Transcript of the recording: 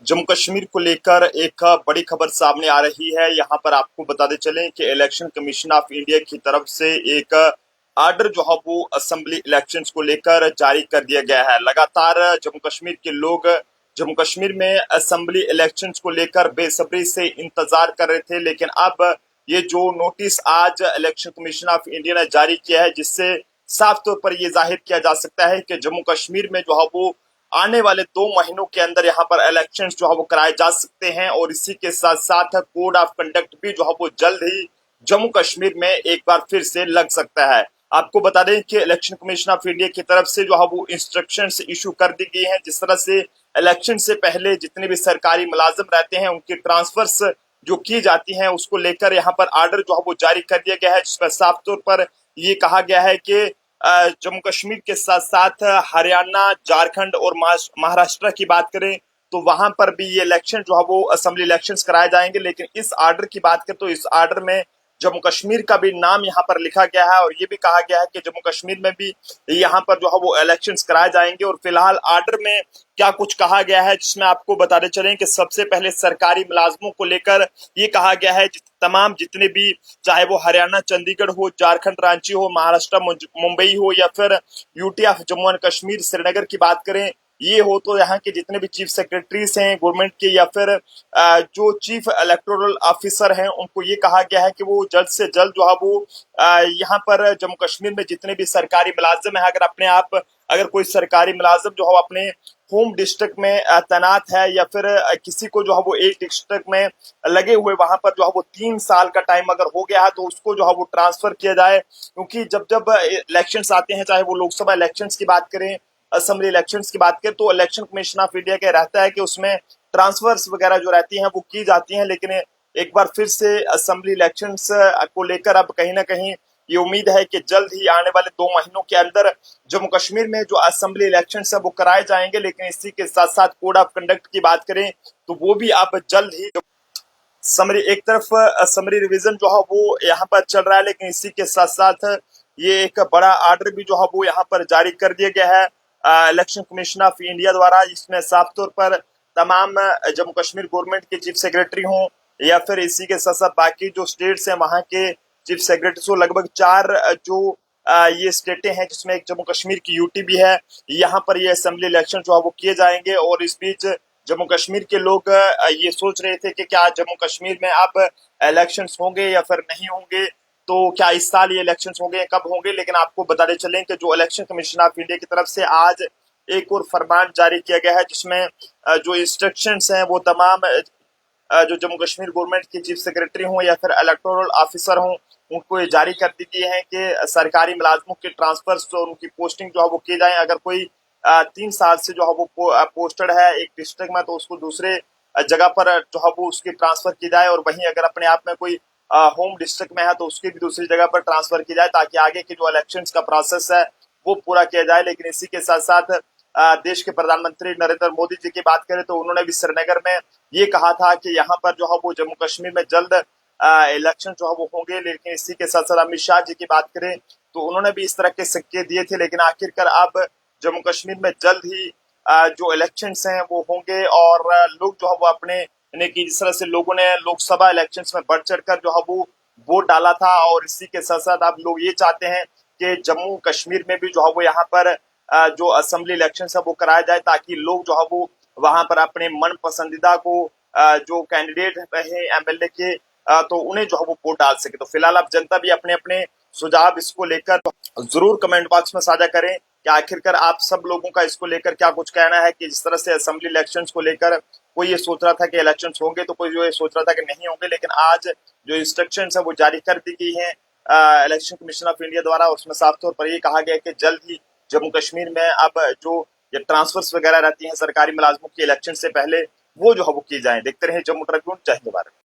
जम्मू कश्मीर को लेकर एक बड़ी खबर सामने आ रही है। यहाँ पर आपको बताते चलें कि इलेक्शन कमीशन ऑफ इंडिया की तरफ से एक आर्डर जो है वो असेंबली इलेक्शंस को लेकर जारी कर दिया गया है। लगातार जम्मू कश्मीर के लोग जम्मू कश्मीर में असेंबली इलेक्शंस को लेकर बेसब्री से इंतजार कर रहे थे, लेकिन अब ये जो नोटिस आज इलेक्शन कमीशन ऑफ इंडिया ने जारी किया है, जिससे साफ तौर पर यह जाहिर किया जा सकता है कि जम्मू कश्मीर में जो है वो आने वाले 2 महीनों के अंदर यहाँ पर इलेक्शंस जो है वो कराए जा सकते हैं। और इसी के साथ साथ कोड ऑफ कंडक्ट भी जो है वो जल्द ही जम्मू कश्मीर में एक बार फिर से लग सकता है। आपको बता दें कि इलेक्शन कमीशन ऑफ इंडिया की तरफ से जो है वो इंस्ट्रक्शंस इशू कर दी गई हैं, जिस तरह से इलेक्शन से पहले जितने भी सरकारी मुलाजिम रहते हैं उनकी ट्रांसफर्स जो की जाती हैं उसको लेकर यहाँ पर आर्डर जो है वो जारी कर दिया गया है, जिसमें साफ तौर पर ये कहा गया है कि जम्मू कश्मीर के साथ साथ हरियाणा, झारखंड और महाराष्ट्र की बात करें तो वहां पर भी ये इलेक्शन जो है वो असेंबली इलेक्शंस कराए जाएंगे। लेकिन इस आर्डर की बात करें तो इस आर्डर में जम्मू कश्मीर का भी नाम यहाँ पर लिखा गया है और ये भी कहा गया है कि जम्मू कश्मीर में भी यहाँ पर जो है वो इलेक्शंस कराए जाएंगे। और फिलहाल आर्डर में क्या कुछ कहा गया है, जिसमें आपको बताते चलें कि सबसे पहले सरकारी मुलाजमों को लेकर ये कहा गया है तमाम जितने भी, चाहे वो हरियाणा चंडीगढ़ हो, झारखंड रांची हो, महाराष्ट्र मुंबई हो या फिर UT of Jammu and Kashmir Srinagar की बात करें, ये हो तो यहाँ के जितने भी चीफ सेक्रेटरीज हैं गवर्नमेंट के या फिर जो चीफ इलेक्टोरल ऑफिसर हैं उनको ये कहा गया है कि वो जल्द से जल्द जो है वो यहाँ पर जम्मू कश्मीर में जितने भी सरकारी मुलाजिम है, अगर कोई सरकारी मुलाजिम जो है अपने होम डिस्ट्रिक्ट में तैनात है या फिर किसी को जो है वो एक डिस्ट्रिक्ट में लगे हुए वहां पर जो है वो 3 साल का टाइम अगर हो गया है तो उसको जो है वो ट्रांसफर किया जाए। क्योंकि जब जब इलेक्शंस आते हैं, चाहे वो लोकसभा इलेक्शंस की बात करें, असेंबली इलेक्शंस की बात करें, तो इलेक्शन कमीशन ऑफ इंडिया का रहता है कि उसमें ट्रांसफर्स वगैरह जो रहती हैं वो की जाती हैं। लेकिन एक बार फिर से असेंबली इलेक्शंस को लेकर अब कहीं ना कहीं ये उम्मीद है कि जल्द ही आने वाले 2 महीनों के अंदर जम्मू कश्मीर में जो असेंबली इलेक्शन है वो कराए जाएंगे। लेकिन इसी के साथ साथ कोड ऑफ कंडक्ट की बात करें तो वो भी अब जल्द ही समरी एक तरफ समरी रिवीजन जो है वो यहाँ पर चल रहा है, लेकिन इसी के साथ साथ ये एक बड़ा आर्डर भी जो है वो यहाँ पर जारी कर दिया गया है इलेक्शन कमीशन ऑफ इंडिया द्वारा। इसमें साफ तौर पर तमाम जम्मू कश्मीर गवर्नमेंट के चीफ सेक्रेटरी हों या फिर इसी के साथ साथ बाकी जो स्टेट्स हैं वहां के चीफ सेक्रेटरी हो, लगभग 4 जो ये स्टेटें हैं जिसमें एक जम्मू कश्मीर की यूटी भी है, यहाँ पर ये असेंबली इलेक्शन जो है वो किए जाएंगे। और इस बीच जम्मू कश्मीर के लोग ये सोच रहे थे कि क्या जम्मू कश्मीर में अब इलेक्शंस होंगे या फिर नहीं होंगे, तो क्या इस साल ये इलेक्शंस होंगे, कब होंगे। लेकिन आपको बताते चलें कि जो इलेक्शन कमीशन ऑफ इंडिया की तरफ से आज एक और फरमान जारी किया गया है, जिसमें जो इंस्ट्रक्शंस हैं वो तमाम जो जम्मू कश्मीर गवर्नमेंट के चीफ सेक्रेटरी हों या फिर इलेक्टोरल ऑफिसर हों उनको ये जारी कर दी गई है कि सरकारी मुलाजमों के ट्रांसफर और उनकी पोस्टिंग जो है वो की जाए। अगर कोई 3 साल से जो है वो पोस्टेड है एक डिस्ट्रिक्ट में तो उसको दूसरे जगह पर जो है वो उसकी ट्रांसफर की जाए, और वहीं अगर अपने आप में कोई होम डिस्ट्रिक्ट में है तो उसकी भी दूसरी जगह पर ट्रांसफर की जाए, ताकि आगे की जो इलेक्शन का प्रोसेस है वो पूरा किया जाए। लेकिन इसी के साथ साथ देश के प्रधानमंत्री नरेंद्र मोदी जी की बात करें तो उन्होंने भी श्रीनगर में ये कहा था कि यहाँ पर जो है वो जम्मू कश्मीर में जल्द इलेक्शन जो है वो होंगे। लेकिन इसी के साथ साथ अमित शाह जी की बात करें तो उन्होंने भी इस तरह के संकेत दिए थे। लेकिन आखिरकार अब जम्मू कश्मीर में जल्द ही जो इलेक्शंस हैं वो होंगे और लोग जो है वो अपने यानी कि जिस तरह से लोगों ने लोकसभा इलेक्शंस में बढ़ चढ़कर जो है वो वोट डाला था, और इसी के साथ साथ अब लोग ये चाहते हैं कि जम्मू कश्मीर में भी जो है वो यहाँ पर जो असेंबली इलेक्शन है वो कराया जाए, ताकि लोग जो है वो वहां पर अपने मन पसंदीदा को जो कैंडिडेट रहे एमएलए के तो उन्हें जो है वो वोट डाल सके। तो फिलहाल अब जनता भी अपने अपने सुझाव इसको लेकर जरूर कमेंट बॉक्स में साझा करें कि आखिरकार आप सब लोगों का इसको लेकर क्या कुछ कहना है। कि जिस तरह से असेंबली इलेक्शंस को लेकर कोई ये सोच रहा था कि इलेक्शंस होंगे तो कोई जो ये सोच रहा था कि नहीं होंगे, लेकिन आज जो इंस्ट्रक्शंस है वो जारी कर दी गई है इलेक्शन कमीशन ऑफ इंडिया द्वारा। उसमें साफ तौर पर ये कहा गया कि जल्द ही जम्मू कश्मीर में अब जो ये ट्रांसफर्स वगैरह रहती हैं सरकारी मुलाजमों की इलेक्शन से पहले वो जो है वो की जाए। देखते रहे जम्मू ट्रिब्यून। जय हिंद भारत।